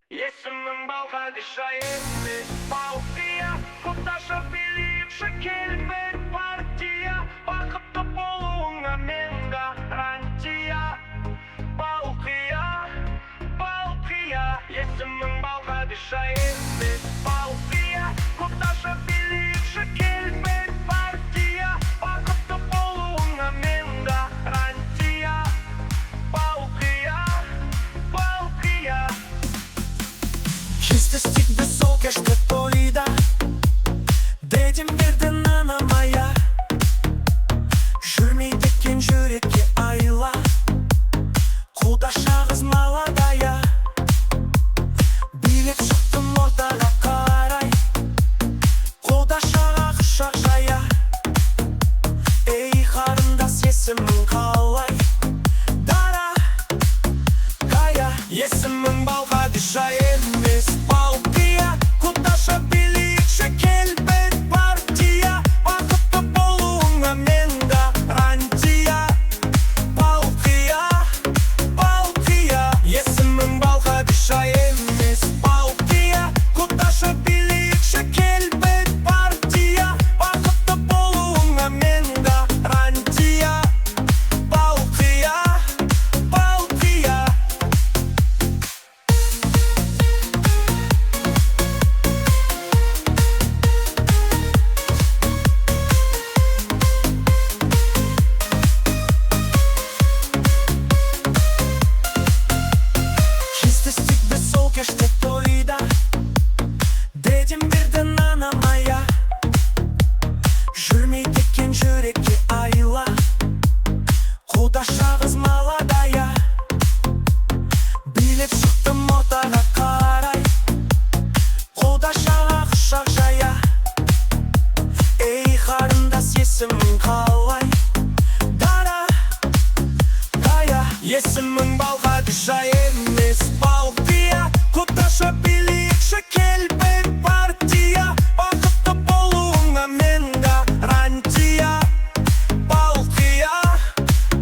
Есімің балқадиша емес балқия, құдаша билікші келбет партия, бақытты болуыңа мен гарантия. Балқия, балқия, есімің балқадиша емес балқия, құдаша билікші келбет партия, бақытты болуыңа мен гарантия. Балқия, балқия. Жүздестік біз сол кешті тойда, дедім бердің ана мая. Жүрмейді екен жүрекке айла, құдаша қыз маладая. Билеп шықтым ортаға қарай, құдашаға құшақ жая. Ей қарындас, есімің қалай? Дара, кая. Есімің балқадиша емес балқия, құдаша билікші келбет партия, бақытты болуыңа мен гарантия. Балқия, балқия, есімің балқадиша емес балқия, құдаша билікші келбет партия, бақытты болуыңа мен гарантия. Балқия, балқия. Жүздестік біз сол кеште тойда, дедім бердің ана мая. Жүрмейді екен жүрекке айла, құдаша қыз маладая. Билеп шықтым ортаға қарай, құдашаға құшақ жая. Ей қарындас, есімің қалай? Дара, кая. Есімің балқадиша емес балқия, құдаша билікші келбет партия, бақытты болуыңа мен гарантия. Балқия,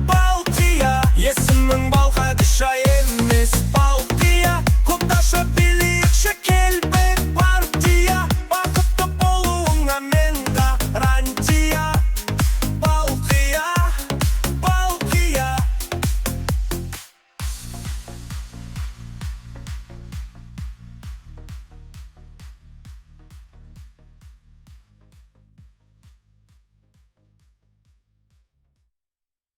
балқия, есімің балқадиша